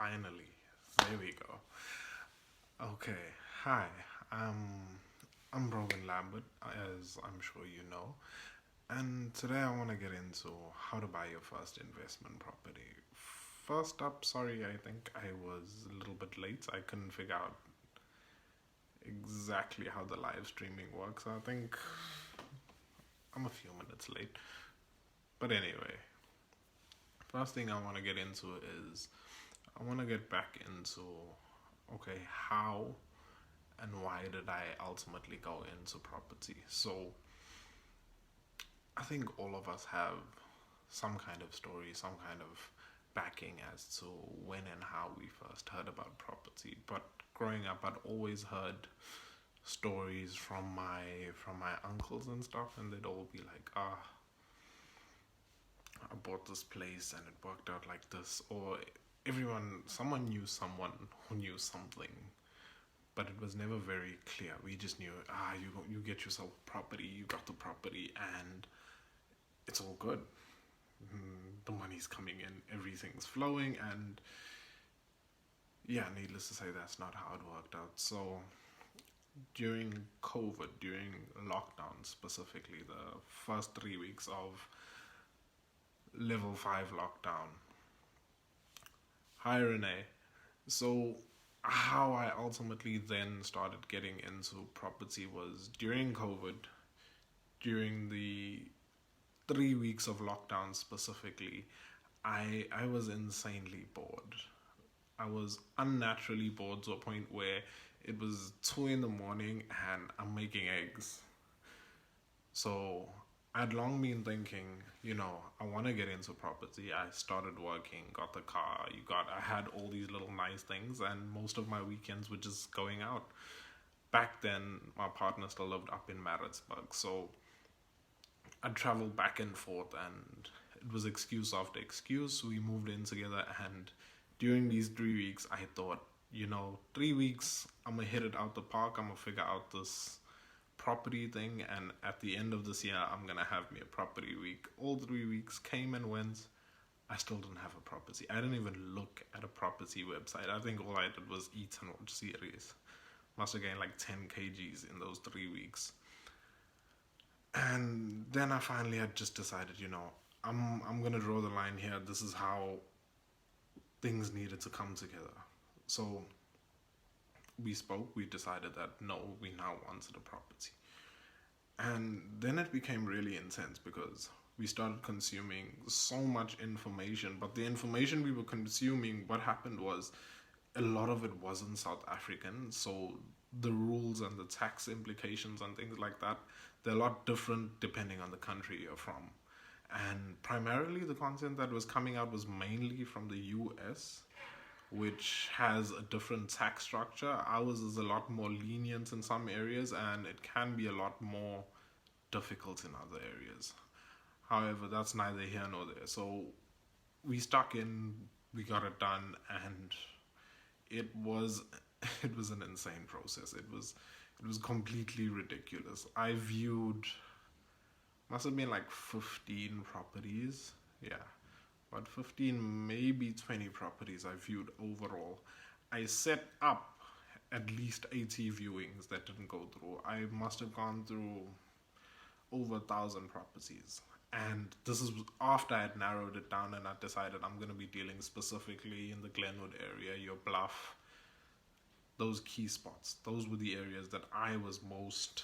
Finally, there we go. Okay, hi. I'm Robin Lambert, as I'm sure you know, and today I want to get into how to buy your first investment property. First up, sorry, I think I was a little bit late. I couldn't figure out exactly how the live streaming works. I think I'm a few minutes late. But anyway, first thing I want to get into is I want to get back into okay, how and why did I ultimately go into property? So I think all of us have some kind of story, some kind of backing as to when and how we first heard about property. But growing up, I'd always heard stories from my uncles and stuff, and they'd all be like, I bought this place and it worked out like this, or someone knew someone who knew something, but it was never very clear. We just knew, you get yourself property, you got the property, and it's all good. The money's coming in, everything's flowing, and yeah, needless to say, that's not how it worked out. So during COVID, during lockdown specifically, the first 3 weeks of level 5 lockdown, hi Renee. So how I ultimately then started getting into property was during COVID, during the 3 weeks of lockdown specifically. I was insanely bored. I was unnaturally bored to a point where it was 2 in the morning and I'm making eggs. So I'd long been thinking, I want to get into property. I started working, got the car, I had all these little nice things, and most of my weekends were just going out. Back then, my partner still lived up in Maritzburg, so I'd travel back and forth, and it was excuse after excuse. We moved in together, and during these 3 weeks, I thought, 3 weeks, I'm gonna hit it out the park. I'm gonna figure out this property thing, and at the end of this year, I'm gonna have me a property week. All 3 weeks came and went. I still didn't have a property. I didn't even look at a property website. I think all I did was eat and watch series. Must have gained like 10 kgs in those 3 weeks. And then I finally had just decided, I'm gonna draw the line here. This is how things needed to come together. So we spoke, we decided that no, we now wanted a property. And then it became really intense because we started consuming so much information. But the information we were consuming, what happened was a lot of it wasn't South African. So the rules and the tax implications and things like that, they're a lot different depending on the country you're from. And primarily the content that was coming out was mainly from the US, which has a different tax structure. Ours is a lot more lenient in some areas, and it can be a lot more difficult in other areas. However, that's neither here nor there. So we stuck in, we got it done, and it was it was an insane process. It was completely ridiculous. I viewed, must have been like 15 properties. Yeah, about 15, maybe 20 properties I viewed overall. I set up at least 80 viewings that didn't go through. I must have gone through over 1,000 properties. And this is after I had narrowed it down and I decided I'm going to be dealing specifically in the Glenwood area, your Bluff, those key spots. Those were the areas that I was most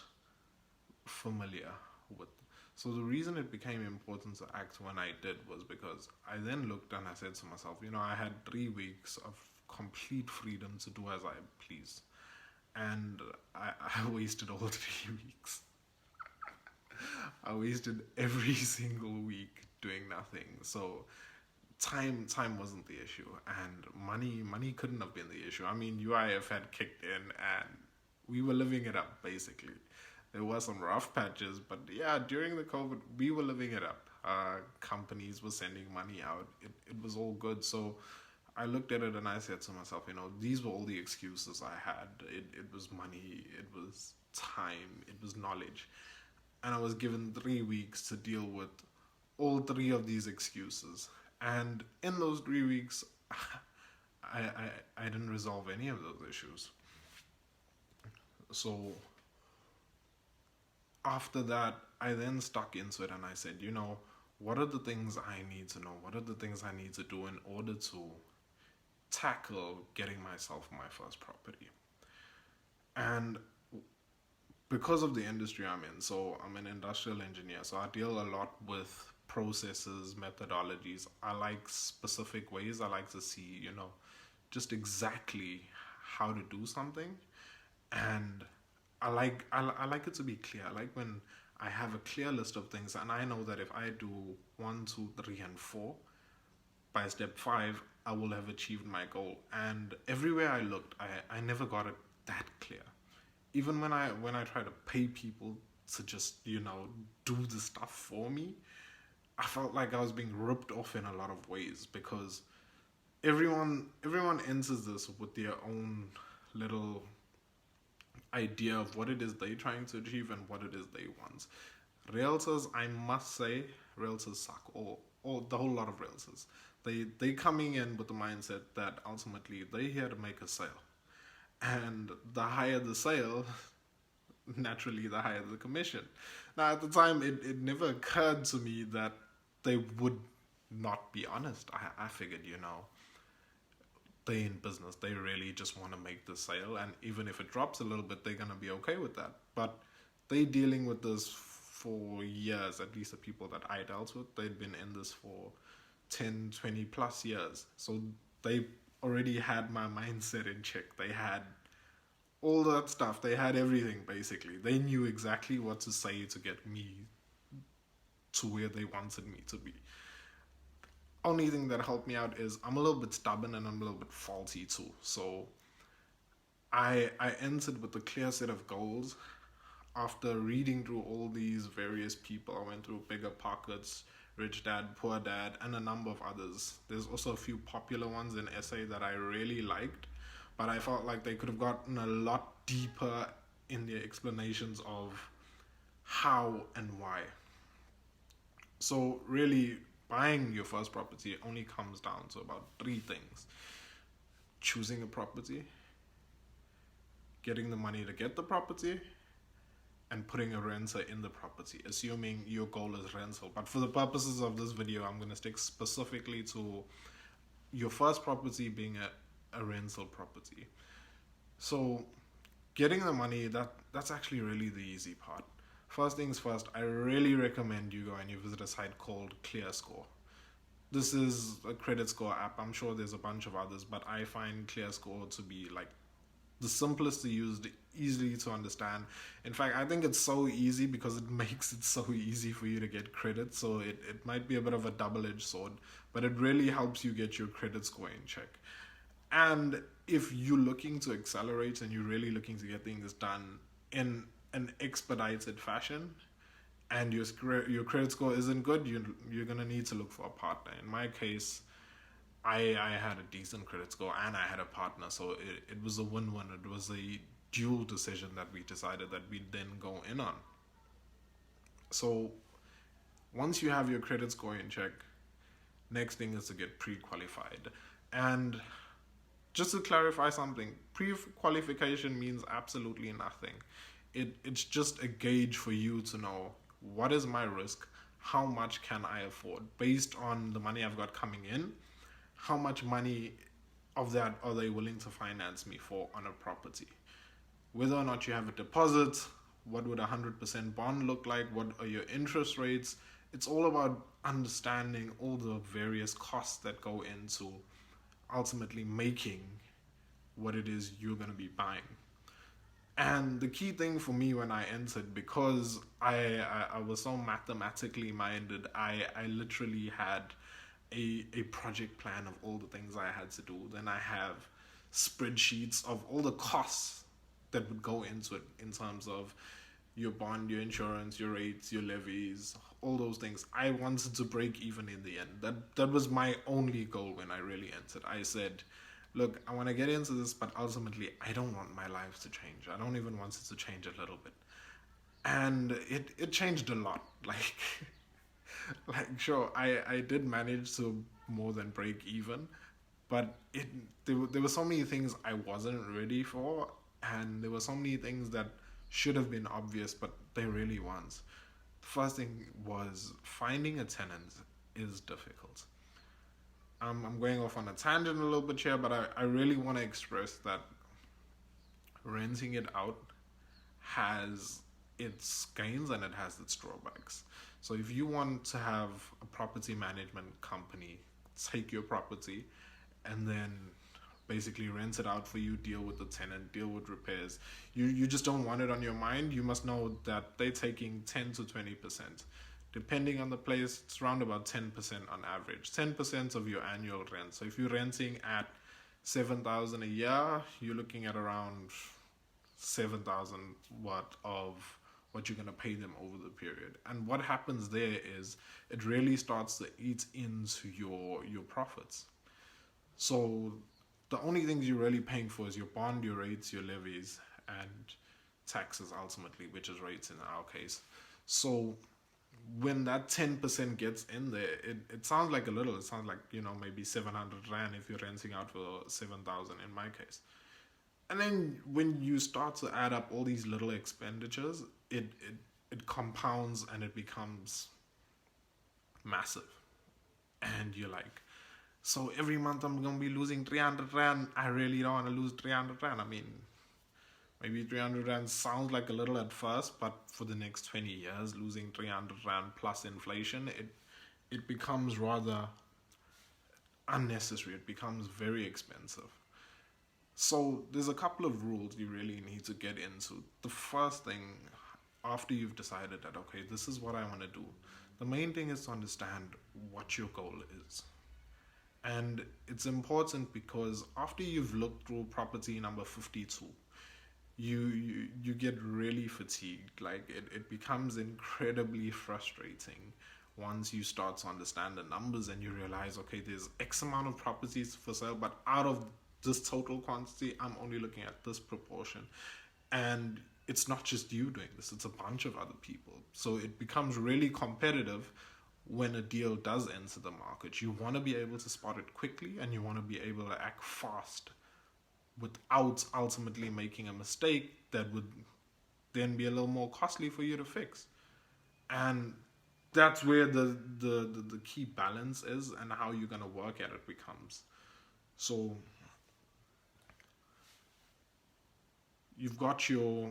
familiar with. So the reason it became important to act when I did was because I then looked and I said to myself, I had 3 weeks of complete freedom to do as I please. And I wasted all 3 weeks. I wasted every single week doing nothing. So time wasn't the issue, and money couldn't have been the issue. I mean, UIF had kicked in and we were living it up basically. There were some rough patches, but yeah, during the COVID, we were living it up. Companies were sending money out. It was all good. So I looked at it and I said to myself, these were all the excuses I had. It was money, it was time, it was knowledge. And I was given 3 weeks to deal with all three of these excuses. And in those 3 weeks, I didn't resolve any of those issues. So after that, I then stuck into it and I said, what are the things I need to know? What are the things I need to do in order to tackle getting myself my first property? And because of the industry I'm in, so I'm an industrial engineer, so I deal a lot with processes, methodologies. I like specific ways. I like to see, just exactly how to do something. And I like it to be clear. I like when I have a clear list of things and I know that if I do 1, 2, 3, and 4, by step 5 I will have achieved my goal. And everywhere I looked, I never got it that clear. Even when I try to pay people to just do the stuff for me, I felt like I was being ripped off in a lot of ways, because everyone enters this with their own little idea of what it is they're trying to achieve and what it is they want. Realtors, I must say, realtors suck. Or the whole lot of realtors. They coming in with the mindset that ultimately they're here to make a sale. And the higher the sale, naturally the higher the commission. Now at the time it never occurred to me that they would not be honest. I figured, they in business, they really just want to make the sale, and even if it drops a little bit, they're going to be okay with that. But they dealing with this for years. At least the people that I dealt with, they'd been in this for 10, 20 plus years, so they already had my mindset in check. They had all that stuff. They had everything. Basically, they knew exactly what to say to get me to where they wanted me to be. Only thing that helped me out is I'm a little bit stubborn and I'm a little bit faulty too. So I entered with a clear set of goals. After reading through all these various people, I went through Bigger Pockets, Rich Dad, Poor Dad, and a number of others. There's also a few popular ones in essay that I really liked, but I felt like they could have gotten a lot deeper in their explanations of how and why. So really, buying your first property only comes down to about 3 things: choosing a property, getting the money to get the property, and putting a renter in the property, assuming your goal is rental. But for the purposes of this video, I'm going to stick specifically to your first property being a rental property. So getting the money, that's actually really the easy part. First things first, I really recommend you go and you visit a site called ClearScore. This is a credit score app. I'm sure there's a bunch of others, but I find ClearScore to be like the simplest to use, the easily to understand. In fact, I think it's so easy because it makes it so easy for you to get credit. So it might be a bit of a double-edged sword, but it really helps you get your credit score in check. And if you're looking to accelerate and you're really looking to get things done in an expedited fashion, and your credit score isn't good, you're gonna need to look for a partner. In my case, I had a decent credit score and I had a partner, so it was a win-win. It was a dual decision that we decided that we'd then go in on. So once you have your credit score in check, next thing is to get pre-qualified. And just to clarify something, pre-qualification means absolutely nothing. It's just a gauge for you to know, what is my risk, how much can I afford based on the money I've got coming in, how much money of that are they willing to finance me for on a property. Whether or not you have a deposit, what would a 100% bond look like, what are your interest rates. It's all about understanding all the various costs that go into ultimately making what it is you're going to be buying. And the key thing for me when I entered, because I was so mathematically minded, I literally had a project plan of all the things I had to do. Then I have spreadsheets of all the costs that would go into it in terms of your bond, your insurance, your rates, your levies, all those things. I wanted to break even in the end. That was my only goal when I really entered. I said, look, I want to get into this, but ultimately I don't want my life to change. I don't even want it to change a little bit. And it changed a lot. Like sure, I did manage to more than break even, But there were so many things I wasn't ready for, and there were so many things that should have been obvious, but they really weren't. The first thing was finding a tenant is difficult. I'm going off on a tangent a little bit here, but I really want to express that renting it out has its gains and it has its drawbacks. So if you want to have a property management company take your property and then basically rent it out for you, deal with the tenant, deal with repairs, you just don't want it on your mind, you must know that they're taking 10 to 20%. Depending on the place, it's around about 10% on average. 10% of your annual rent. So if you're renting at 7,000 a year, you're looking at around 7,000 of what you're going to pay them over the period. And what happens there is it really starts to eat into your profits. So the only things you're really paying for is your bond, your rates, your levies, and taxes ultimately, which is rates in our case. So when that 10% gets in there, it sounds like a little. It sounds like, maybe 700 Rand if you're renting out for 7,000 in my case. And then when you start to add up all these little expenditures, it compounds and it becomes massive. And you're like, so every month I'm going to be losing 300 Rand. I really don't want to lose 300 Rand. I mean, maybe 300 Rand sounds like a little at first, but for the next 20 years, losing 300 Rand plus inflation, it becomes rather unnecessary. It becomes very expensive. So there's a couple of rules you really need to get into. The first thing, after you've decided that, okay, this is what I want to do, the main thing is to understand what your goal is. And it's important because after you've looked through property number 52, you get really fatigued. Like it becomes incredibly frustrating once you start to understand the numbers and you realize, okay, there's X amount of properties for sale, but out of this total quantity, I'm only looking at this proportion. And it's not just you doing this, it's a bunch of other people. So it becomes really competitive when a deal does enter the market. You want to be able to spot it quickly and you want to be able to act fast without ultimately making a mistake that would then be a little more costly for you to fix. And that's where the key balance is and how you're going to work at it becomes. So you've got your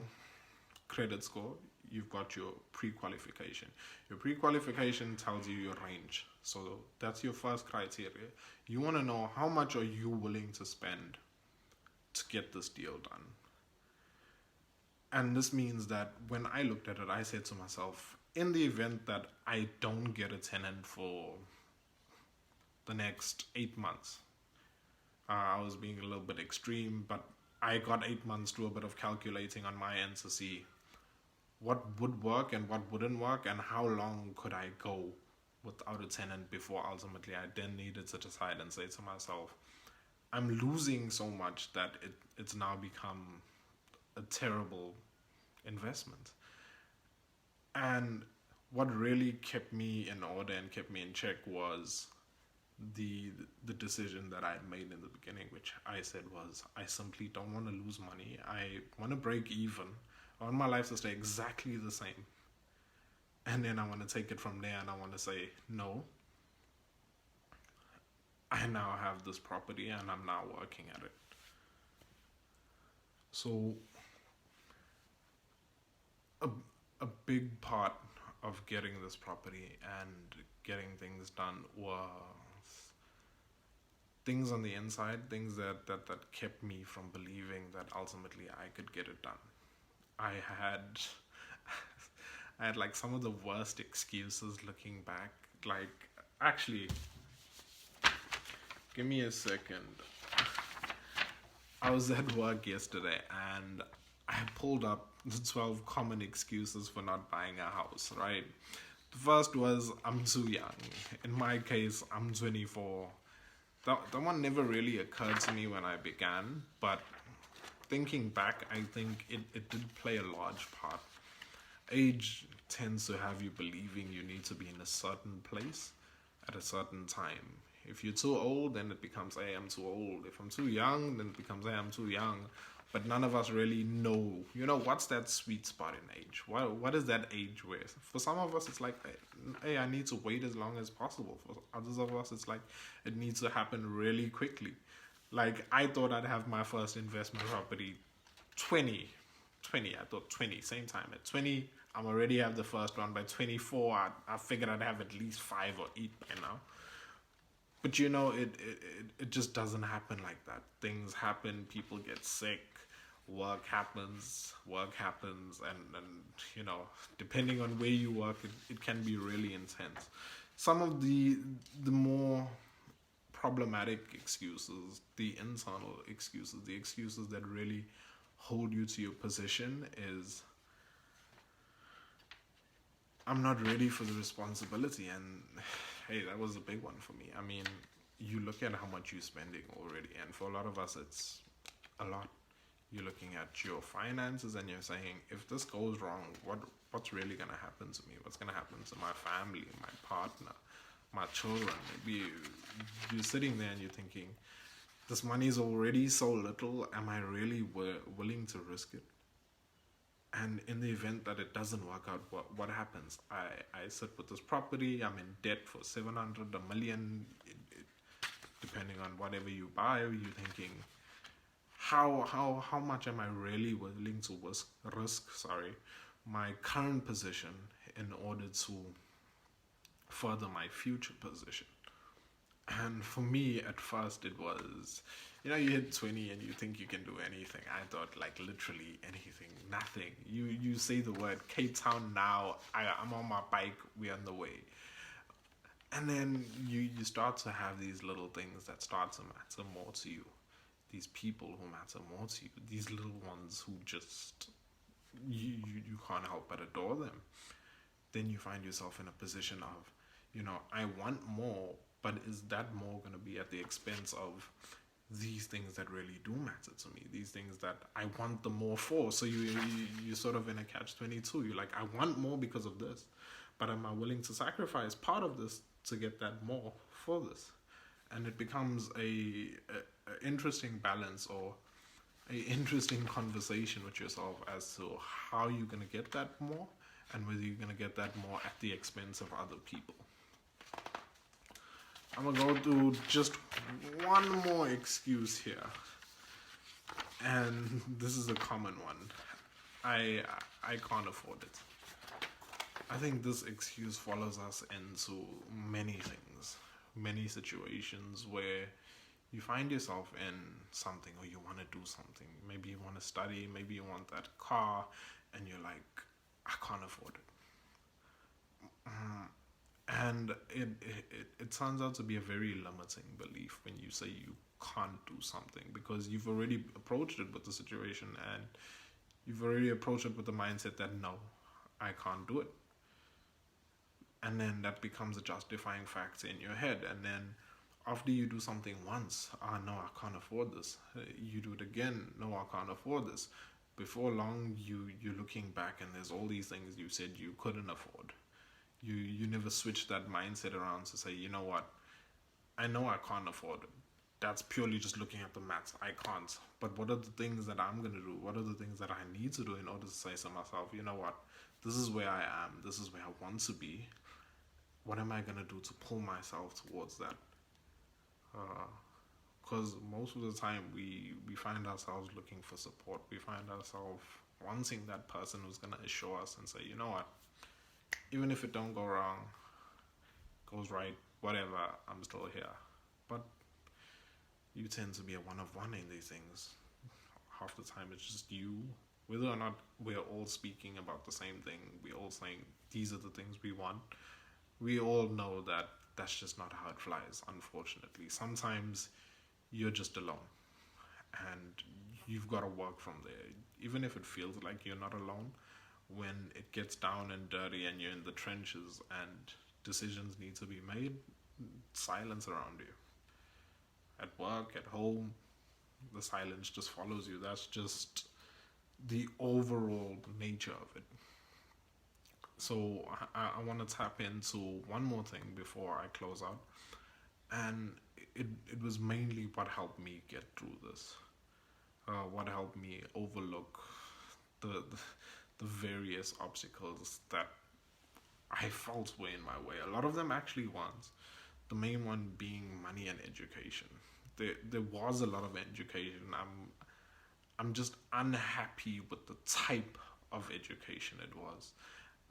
credit score, you've got your pre-qualification. Your pre-qualification tells you your range. So that's your first criteria. You want to know how much are you willing to spend to get this deal done. And this means that when I looked at it, I said to myself, in the event that I don't get a tenant for the next 8 months, I was being a little bit extreme, but I got 8 months to do a bit of calculating on my end to see what would work and what wouldn't work and how long could I go without a tenant before ultimately I then needed to decide and say to myself, I'm losing so much that it's now become a terrible investment. And what really kept me in order and kept me in check was the decision that I had made in the beginning, which I said was, I simply don't want to lose money. I want to break even. I want my life to stay exactly the same. And then I want to take it from there and I want to say, no, I now have this property and I'm now working at it. So a big part of getting this property and getting things done was things on the inside, things that kept me from believing that ultimately I could get it done. I had like some of the worst excuses looking back. Like, actually, give me a second. I was at work yesterday and I pulled up the 12 common excuses for not buying a house, right? The first was, I'm too young. In my case, I'm 24. That one never really occurred to me when I began, but thinking back, I think it did play a large part. Age tends to have you believing you need to be in a certain place at a certain time. If you're too old, then it becomes, hey, I'm too old. If I'm too young, then it becomes, hey, I'm too young. But none of us really know, what's that sweet spot in age? What is that age where? For some of us, it's like, hey, I need to wait as long as possible. For others of us, it's like, it needs to happen really quickly. Like, I thought I'd have my first investment property 20, 20. I thought 20, same time. At 20, I'm already have the first one. By 24, I figured I'd have at least 5 or 8 by now. But it just doesn't happen like that. Things happen, people get sick, work happens, and depending on where you work, it can be really intense. Some of the more problematic excuses, the internal excuses, the excuses that really hold you to your position is, I'm not ready for the responsibility. And hey, that was a big one for me. I mean, you look at how much you're spending already, and for a lot of us, it's a lot. You're looking at your finances and you're saying, if this goes wrong, what's really gonna happen to me? What's gonna happen to my family, my partner, my children? Maybe you're sitting there and you're thinking, this money is already so little. Am I really willing to risk it? And in the event that it doesn't work out, what happens? I sit with this property, I'm in debt for 700, a million, depending on whatever you buy. You're thinking, how much am I really willing to risk my current position in order to further my future position? And for me, at first, it was, you hit 20 and you think you can do anything. I thought, like, literally anything, nothing. You say the word Cape Town now, I'm on my bike, we're on the way. And then you start to have these little things that start to matter more to you. These people who matter more to you. These little ones who just, you can't help but adore them. Then you find yourself in a position of, I want more, but is that more going to be at the expense of these things that really do matter to me? These things that I want the more for. So you're sort of in a catch-22. You're like, I want more because of this, but am I willing to sacrifice part of this to get that more for this? And it becomes a interesting balance, or a interesting conversation with yourself as to how you're going to get that more, and whether you're going to get that more at the expense of other people. I'm going to go through just one more excuse here. And this is a common one. I can't afford it. I think this excuse follows us into many things, many situations where you find yourself in something, or you want to do something. Maybe you want to study, maybe you want that car, and you're like, I can't afford it. And it turns out to be a very limiting belief when you say you can't do something, because you've already approached it with the situation, and you've already approached it with the mindset that, no, I can't do it. And then that becomes a justifying factor in your head. And then after you do something once, no, I can't afford this. You do it again, no, I can't afford this. Before long, you're looking back and there's all these things you said you couldn't afford. You never switch that mindset around to say, you know what, I know I can't afford it. That's purely just looking at the maths. I can't. But what are the things that I'm going to do? What are the things that I need to do in order to say to myself, you know what, this is where I am. This is where I want to be. What am I going to do to pull myself towards that? Because most of the time we find ourselves looking for support. We find ourselves wanting that person who's going to assure us and say, you know what, even if it don't go wrong, goes right, whatever, I'm still here. But you tend to be a one of one in these things. Half the time it's just you. Whether or not we're all speaking about the same thing, we're all saying these are the things we want, we all know that that's just not how it flies, unfortunately. Sometimes you're just alone, and you've got to work from there. Even if it feels like you're not alone, when it gets down and dirty and you're in the trenches and decisions need to be made, silence around you. At work, at home, the silence just follows you. That's just the overall nature of it. So I want to tap into one more thing before I close out, and it was mainly what helped me get through this, what helped me overlook the, the the various obstacles that I felt were in my way. A lot of them actually weren't. The main one being money and education. There was a lot of education. I'm just unhappy with the type of education it was.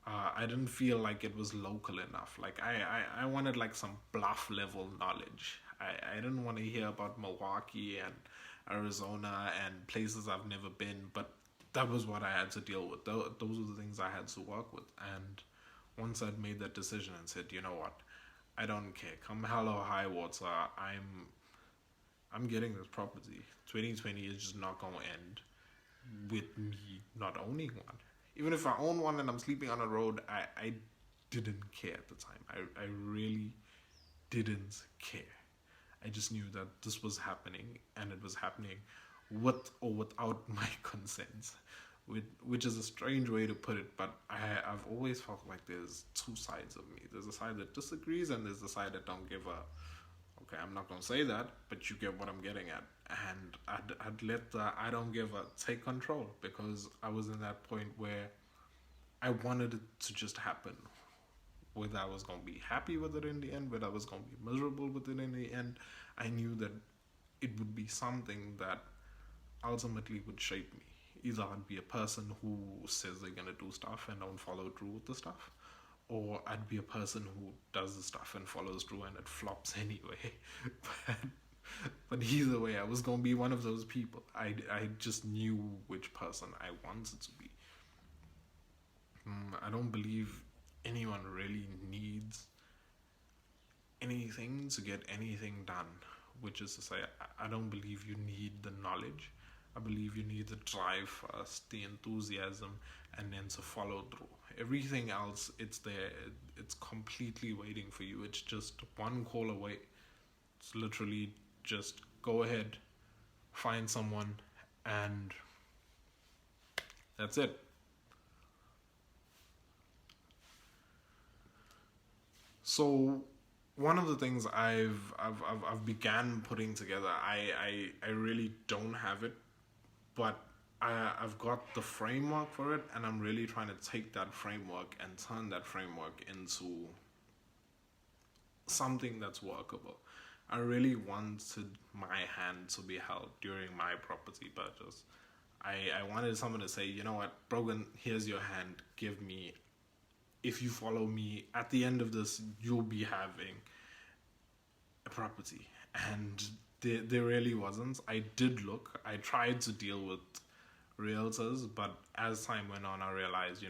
I didn't feel like it was local enough. Like I wanted like some bluff level knowledge. I didn't want to hear about Milwaukee and Arizona and places I've never been, but that was what I had to deal with. Those were the things I had to work with. And once I'd made that decision and said, you know what, I don't care. Come hell or high water, I'm getting this property. 2020 is just not gonna end with me not owning one. Even if I own one and I'm sleeping on a road, I didn't care at the time. I really didn't care. I just knew that this was happening and it was happening with or without my consent. Which is a strange way to put it, but I've always felt like there's two sides of me. There's a side that disagrees and there's a side that don't give a. Okay, I'm not going to say that, but you get what I'm getting at. And I'd let the I don't give a take control, because I was in that point where I wanted it to just happen. Whether I was going to be happy with it in the end, whether I was going to be miserable with it in the end, I knew that it would be something that ultimately would shape me. Either I'd be a person who says they're going to do stuff and don't follow through with the stuff, or I'd be a person who does the stuff and follows through and it flops anyway. but, but either way, I was going to be one of those people. I just knew which person I wanted to be. I don't believe anyone really needs anything to get anything done, which is to say, I don't believe you need the knowledge. I believe you need the drive first, the enthusiasm, and then to follow through. Everything else, it's there. It's completely waiting for you. It's just one call away. It's literally just go ahead, find someone, and that's it. So one of the things I've began putting together, I really don't have it, but I've got the framework for it, and I'm really trying to take that framework and turn that framework into something that's workable. I really wanted my hand to be held during my property purchase. I wanted someone to say, you know what, Brogan, here's your hand, give me. If you follow me, at the end of this, you'll be having a property. And there really wasn't. I did look. I tried to deal with realtors, but as time went on, I realized,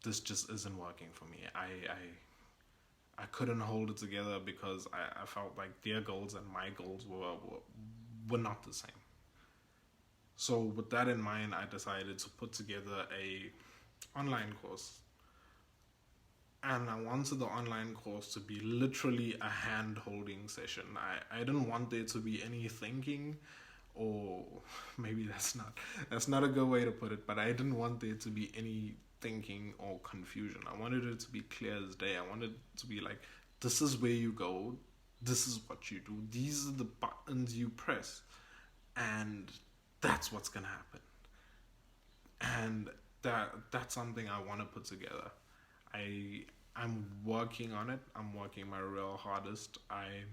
this just isn't working for me. I couldn't hold it together because I felt like their goals and my goals were not the same. So with that in mind, I decided to put together a online course. And I wanted the online course to be literally a hand-holding session. I didn't want there to be any thinking, or maybe that's not a good way to put it, but I didn't want there to be any thinking or confusion. I wanted it to be clear as day. I wanted it to be like, this is where you go, this is what you do, these are the buttons you press, and that's what's gonna happen. And that's something I want to put together. I'm working on it. I'm working my real hardest. I'm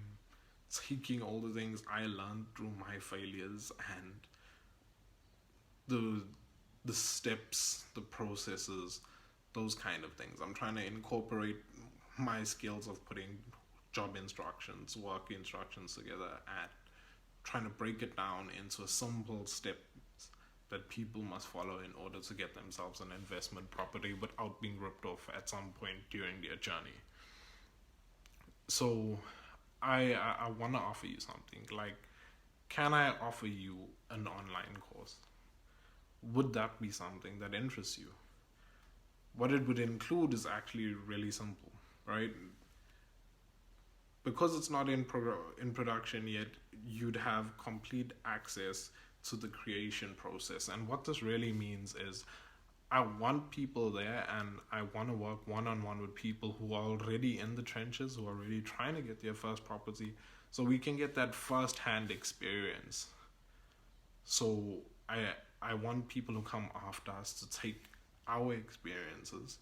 taking all the things I learned through my failures and the steps, the processes, those kind of things. I'm trying to incorporate my skills of putting job instructions, work instructions together, and trying to break it down into a simple step that people must follow in order to get themselves an investment property without being ripped off at some point during their journey. So I want to offer you something. Like, can I offer you an online course? Would that be something that interests you? What it would include is actually really simple, right? Because it's not in production yet, you'd have complete access to the creation process. And what this really means is I want people there, and I want to work one on one with people who are already in the trenches, who are already trying to get their first property, so we can get that first hand experience. So I want people who come after us to take our experiences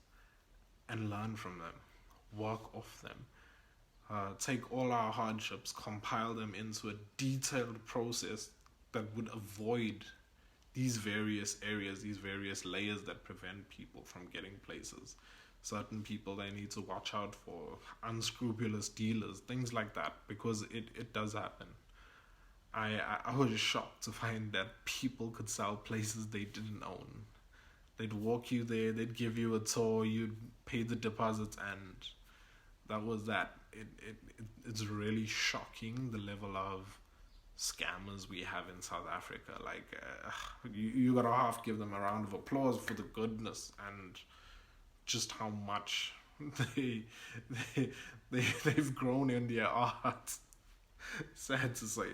and learn from them, work off them, take all our hardships, compile them into a detailed process that would avoid these various areas, these various layers that prevent people from getting places. Certain people they need to watch out for, unscrupulous dealers, things like that, because it does happen. I was shocked to find that people could sell places they didn't own. They'd walk you there, they'd give you a tour, you'd pay the deposit, and that was that. It's really shocking the level of scammers we have in South Africa. Like, you gotta half give them a round of applause for the goodness and just how much they they've grown in their art. Sad to say.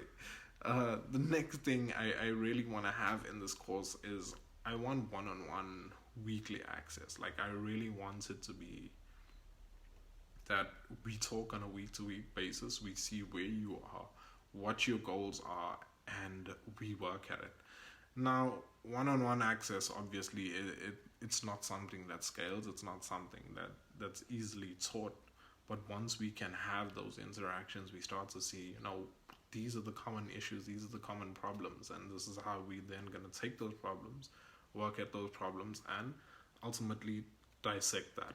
The next thing I really want to have in this course is I want one-on-one weekly access. Like, I really want it to be that we talk on a week-to-week basis. We see where you are, what your goals are, and we work at it. Now, one-on-one access, obviously, it's not something that scales. It's not something that's easily taught. But once we can have those interactions, we start to see, these are the common issues, these are the common problems, and this is how we then going to take those problems, work at those problems, and ultimately dissect that.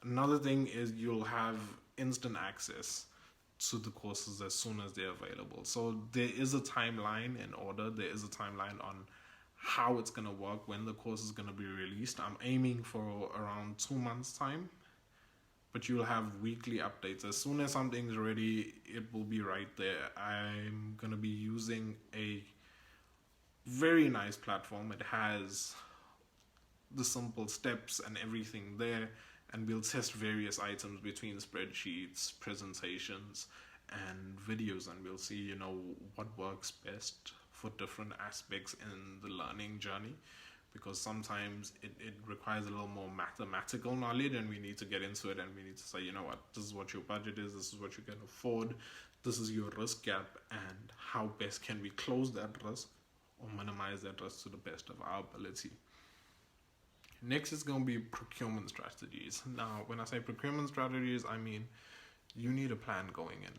Another thing is you'll have instant access to the courses as soon as they're available. So there is a timeline in order. There is a timeline on how it's going to work, when the course is going to be released. I'm aiming for around 2 months' time, but you'll have weekly updates. As soon as something's ready, it will be right there. I'm going to be using a very nice platform. It has the simple steps and everything there, and we'll test various items between spreadsheets, presentations, and videos, and we'll see, what works best for different aspects in the learning journey, because sometimes it requires a little more mathematical knowledge, and we need to get into it, and we need to say, this is what your budget is, this is what you can afford, this is your risk gap, and how best can we close that risk or minimize that risk to the best of our ability. Next is going to be procurement strategies. Now, when I say procurement strategies, I mean you need a plan going in.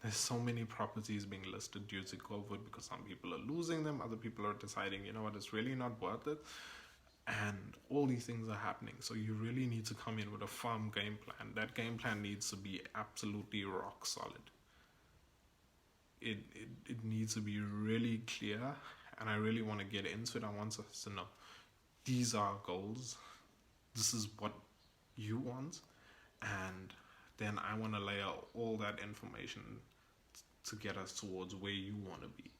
There's so many properties being listed due to COVID because some people are losing them, other people are deciding, it's really not worth it. And all these things are happening. So you really need to come in with a firm game plan. That game plan needs to be absolutely rock solid. It needs to be really clear, and I really want to get into it. I want us to know these are goals, this is what you want, and then I want to lay out all that information to get us towards where you want to be.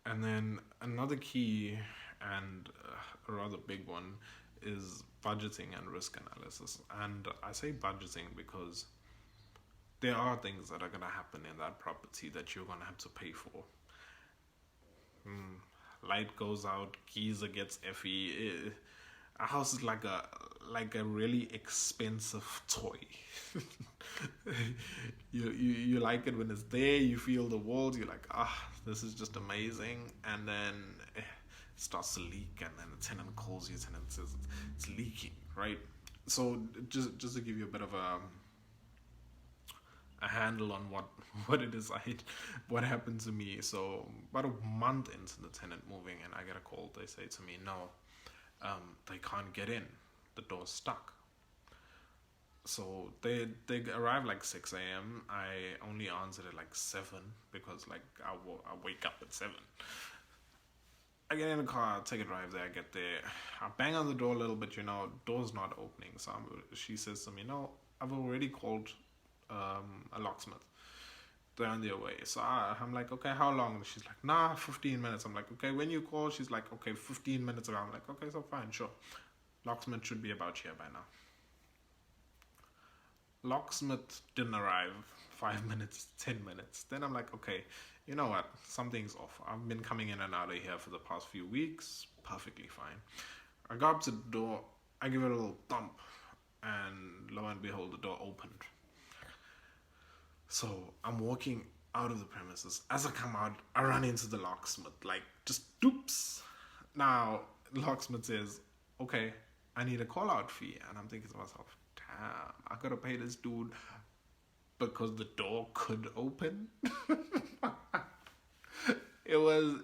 And then another key and a rather big one is budgeting and risk analysis. And I say budgeting because there are things that are going to happen in that property that you're going to have to pay for. Light goes out, geyser gets effie. A house is like a really expensive toy. you like it when it's there. You feel the walls. You're like, this is just amazing. And then it starts to leak, and then the tenant calls you. The tenant says it's leaking, right? So just to give you a bit of a handle on what it is what happened to me. So about a month into the tenant moving, and I get a call. They say to me, no, they can't get in, the door's stuck. So they arrive like 6 a.m. I only answered at like 7 because I wake up at 7. I get in the car, take a drive there, I get there, I bang on the door a little bit, door's not opening. So she says to me, no, I've already called a locksmith. They're on their way. So I'm like, okay, how long? And she's like, nah, 15 minutes. I'm like, okay, when you call? She's like, okay, 15 minutes around. I'm like, okay, so fine, sure. Locksmith should be about here by now. Locksmith didn't arrive. 5 minutes, 10 minutes. Then I'm like, okay, you know what, something's off. I've been coming in and out of here for the past few weeks, perfectly fine. I go up to the door, I give it a little thump, and lo and behold, the door opened. So I'm walking out of the premises. As I come out, I run into the locksmith, like just doops. Now, the locksmith says, okay, I need a call out fee. And I'm thinking to myself, damn, I gotta pay this dude because the door could open. it was,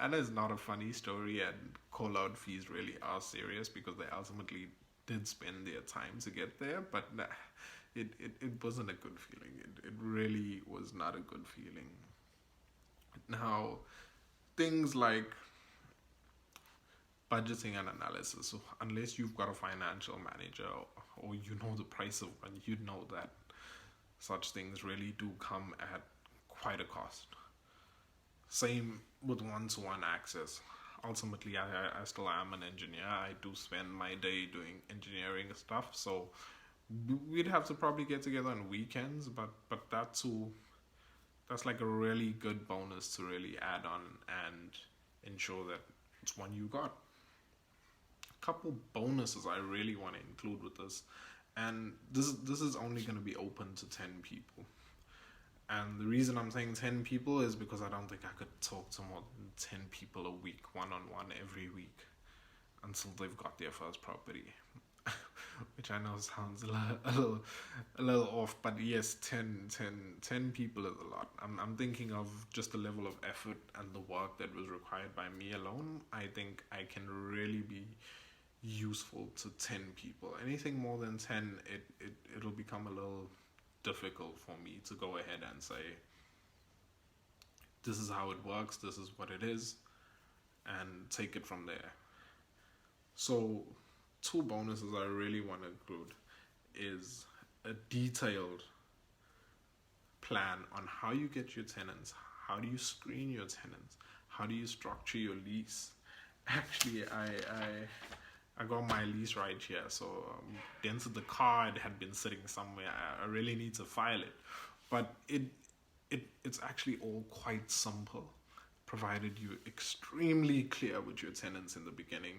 and it's not a funny story, and call out fees really are serious because they ultimately did spend their time to get there, but nah, it wasn't a good feeling. It really was not a good feeling. Now, things like budgeting and analysis, so unless you've got a financial manager or you know the price of one, you know that such things really do come at quite a cost. Same with one-to-one access. Ultimately, I still am an engineer. I do spend my day doing engineering stuff, so we'd have to probably get together on weekends, but that's like a really good bonus to really add on and ensure that it's one you got. A couple bonuses I really want to include with this, and this is only going to be open to 10 people. And the reason I'm saying 10 people is because I don't think I could talk to more than 10 people a week, one-on-one every week, until they've got their first property. Which I know sounds a little off, but yes, 10 people is a lot. I'm thinking of just the level of effort and the work that was required by me alone. I think I can really be useful to 10 people. Anything more than 10, it'll become a little difficult for me to go ahead and say, this is how it works, this is what it is, and take it from there. So, two bonuses I really want to include is a detailed plan on how you get your tenants, how do you screen your tenants, how do you structure your lease. Actually, I got my lease right here, so dented the car. It had been sitting somewhere. I really need to file it, but it's actually all quite simple, provided you're extremely clear with your tenants in the beginning,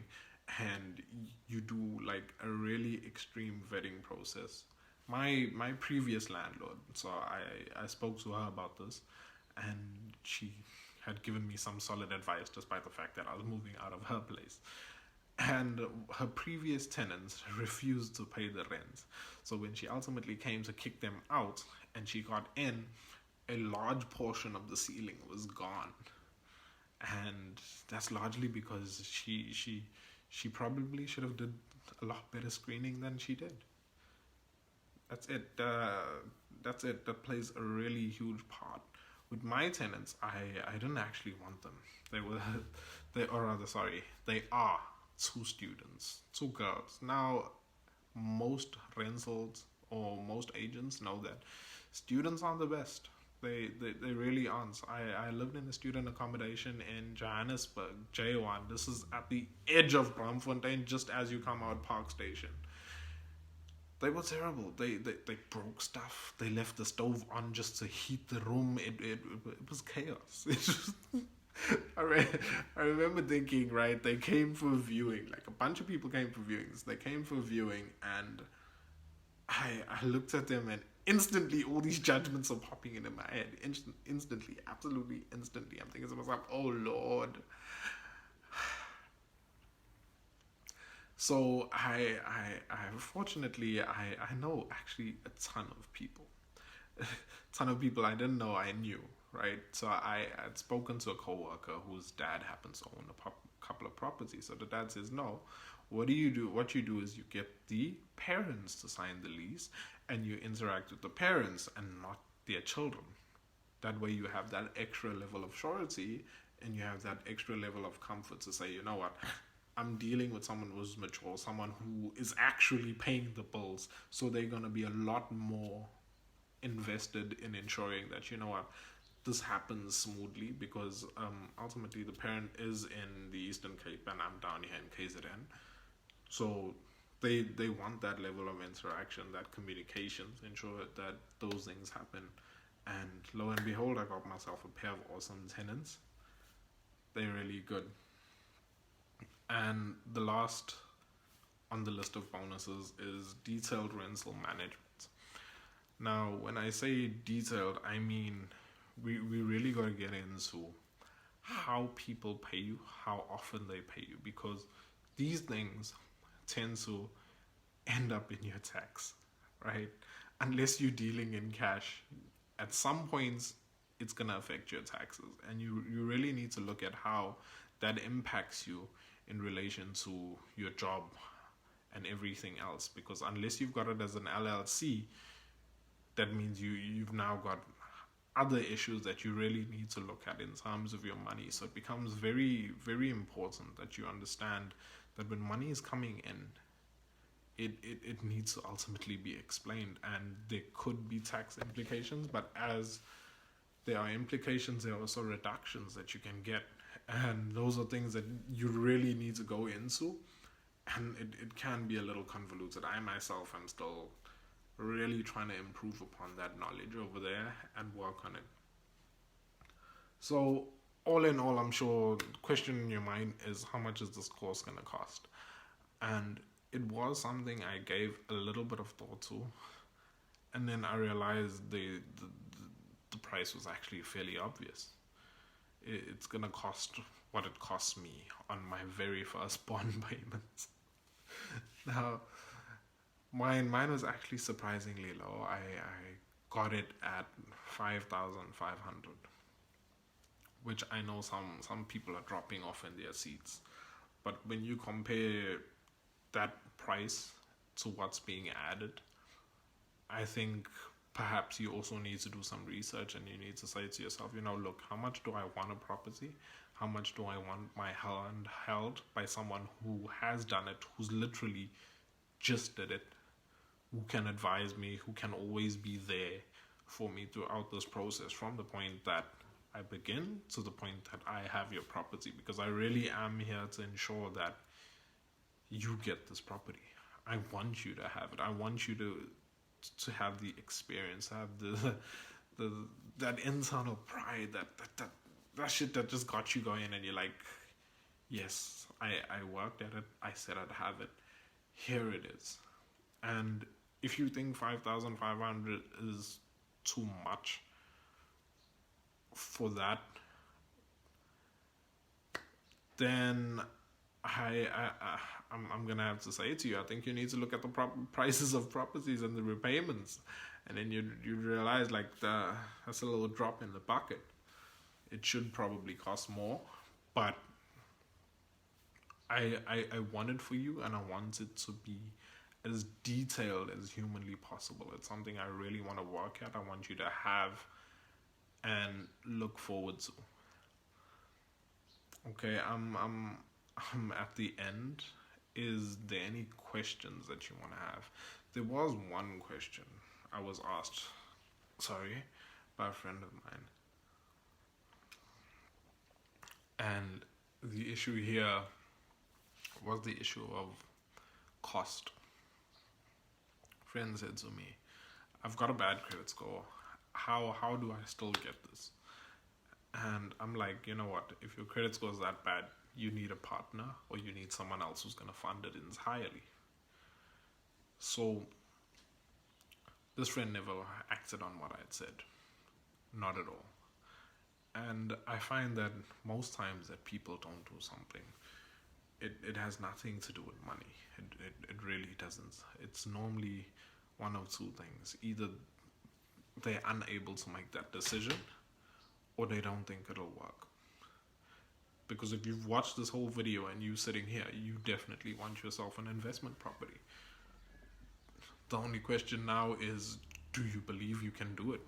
and you do like a really extreme vetting process. My previous landlord, so I spoke to her about this, and she had given me some solid advice, despite the fact that I was moving out of her place. And her previous tenants refused to pay the rent. So when she ultimately came to kick them out and she got in, a large portion of the ceiling was gone. And that's largely because she probably should have did a lot better screening than she did. That's it. That's it. That plays a really huge part. With my tenants, I didn't actually want them. They are 2 students, 2 girls. Now, most rentals or most agents know that students aren't the best. They really aren't. I lived in a student accommodation in Johannesburg, J1. This is at the edge of Braamfontein, just as you come out Park Station. They were terrible. They broke stuff. They left the stove on just to heat the room. It was chaos. It just, I remember thinking, right, they came for viewing. Like, a bunch of people came for viewings. They came for viewing, and I looked at them, and instantly all these judgments are popping into my head. Instantly, absolutely instantly. I'm thinking to myself, oh Lord. So fortunately, I know actually a ton of people. A ton of people I didn't know I knew, right? So I had spoken to a coworker whose dad happens to own a couple of properties. So the dad says, no, what you do is you get the parents to sign the lease, and you interact with the parents and not their children. That way you have that extra level of surety, and you have that extra level of comfort to say, you know what, I'm dealing with someone who's mature, someone who is actually paying the bills, so they're going to be a lot more invested in ensuring that, you know what, this happens smoothly, because ultimately the parent is in the Eastern Cape and I'm down here in KZN. So they want that level of interaction, that communication, to ensure that those things happen. And lo and behold, I got myself a pair of awesome tenants. They're really good. And the last on the list of bonuses is detailed rental management. Now, when I say detailed, I mean we really got to get into how people pay you, how often they pay you, because these things tend to end up in your tax, right? Unless you're dealing in cash, at some points it's going to affect your taxes, and you really need to look at how that impacts you in relation to your job and everything else, because unless you've got it as an LLC, that means you've now got other issues that you really need to look at in terms of your money. So it becomes very, very important that you understand that when money is coming in, it needs to ultimately be explained, and there could be tax implications, but as there are implications, there are also reductions that you can get, and those are things that you really need to go into, and it can be a little convoluted. I myself am still really trying to improve upon that knowledge over there and work on it. So all in all, I'm sure the question in your mind is, how much is this course going to cost? And it was something I gave a little bit of thought to, and then I realized the price was actually fairly obvious. It's going to cost what it cost me on my very first bond payments. Now, mine was actually surprisingly low. I got it at 5,500, which I know some people are dropping off in their seats. But when you compare that price to what's being added, I think perhaps you also need to do some research, and you need to say to yourself, look, how much do I want a property? How much do I want my hand held by someone who has done it, who's literally just did it, who can advise me, who can always be there for me throughout this process, from the point that I begin to the point that I have your property, because I really am here to ensure that you get this property. I want you to have it. I want you to have the experience, have the that internal pride, that shit that just got you going, and you're like, yes, I worked at it, I said I'd have it, here it is. And if you think 5,500 is too much for that, then I'm gonna have to say to you, I think you need to look at the prices of properties and the repayments, and then you realize, like, that's a little drop in the bucket. It should probably cost more, but I want it for you, and I want it to be as detailed as humanly possible. It's something I really want to work at. I want you to have and look forward to. Okay, I'm at the end. Is there any questions that you want to have? There was one question I was asked, by a friend of mine. And the issue here was the issue of cost. Friend said to me, I've got a bad credit score. How do I still get this? And I'm like, you know what? If your credit score is that bad, you need a partner, or you need someone else who's going to fund it entirely. So this friend never acted on what I had said. Not at all. And I find that most times that people don't do something, it has nothing to do with money. It really doesn't. It's normally one of two things. Either they're unable to make that decision, or they don't think it'll work. Because if you've watched this whole video and you sitting here, you definitely want yourself an investment property. The only question now is, do you believe you can do it?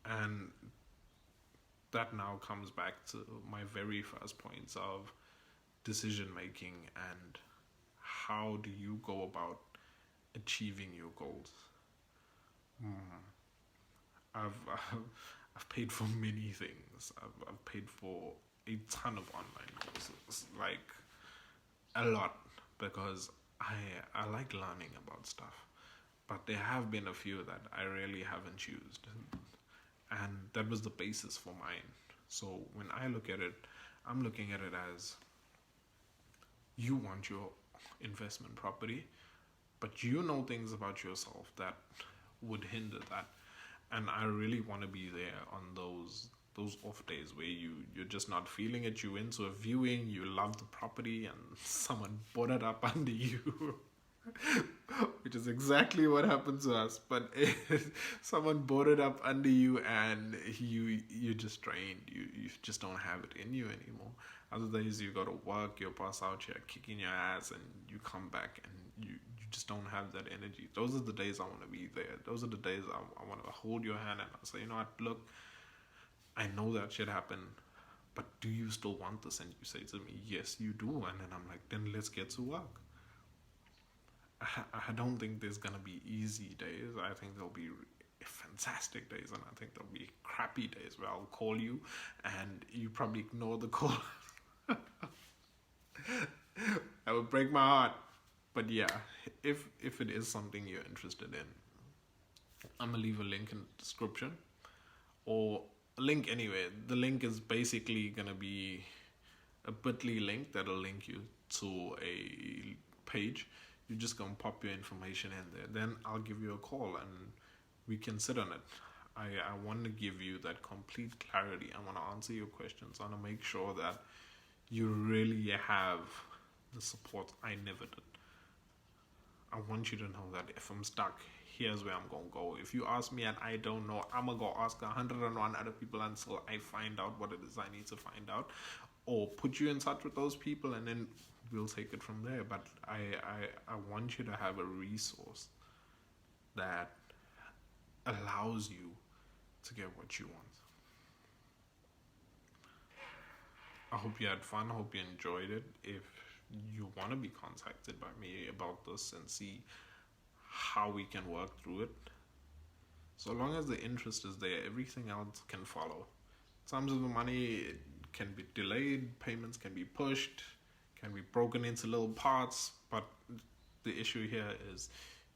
And that now comes back to my very first points of decision making, and how do you go about achieving your goals. I've paid for many things. I've paid for a ton of online courses. Like, a lot, because I like learning about stuff, but there have been a few that I really haven't used, and that was the basis for mine. So when I look at it, I'm looking at it as, you want your investment property, but you know things about yourself that would hinder that, and I really want to be there on those off days where you're just not feeling it. You into a viewing, you love the property, and someone bought it up under you. Which is exactly what happened to us. But someone bought it up under you, and you're just drained. You just don't have it in you anymore. Other days you go to work, you pass out here kicking your ass, and you come back and you just don't have that energy. Those are the days I want to be there. Those are the days I want to hold your hand and I say, you know what, look, I know that shit happened, but do you still want this? And you say to me, yes, you do. And then I'm like, then let's get to work. I don't think there's going to be easy days. I think there'll be fantastic days, and I think there'll be crappy days where I'll call you and you probably ignore the call. That would break my heart. But yeah, if it is something you're interested in, I'm going to leave a link in the description, or a link anyway. The link is basically going to be a bit.ly link that'll link you to a page. You just gonna pop your information in there. Then I'll give you a call and we can sit on it. I want to give you that complete clarity. I want to answer your questions. I want to make sure that you really have the support I never did. I want you to know that if I'm stuck, here's where I'm gonna go. If you ask me and I don't know, I'm gonna go ask 101 other people until I find out what it is I need to find out, or put you in touch with those people, and then we'll take it from there. But I want you to have a resource that allows you to get what you want. I hope you had fun. I hope you enjoyed it. If you want to be contacted by me about this and see how we can work through it, so long as the interest is there, everything else can follow. In terms of the money, it can be delayed, payments can be pushed, can be broken into little parts, but the issue here is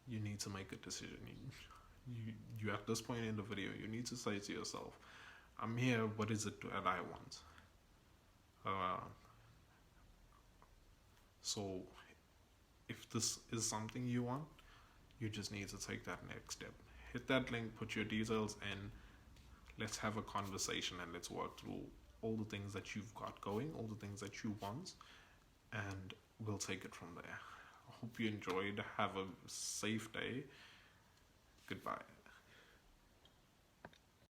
you need to make a decision. You at this point in the video, you need to say to yourself, I'm here, what is it that I want? So if this is something you want, you just need to take that next step. Hit that link, put your details in, let's have a conversation, and let's work through all the things that you've got going, all the things that you want, and we'll take it from there. I hope you enjoyed. Have a safe day. Goodbye.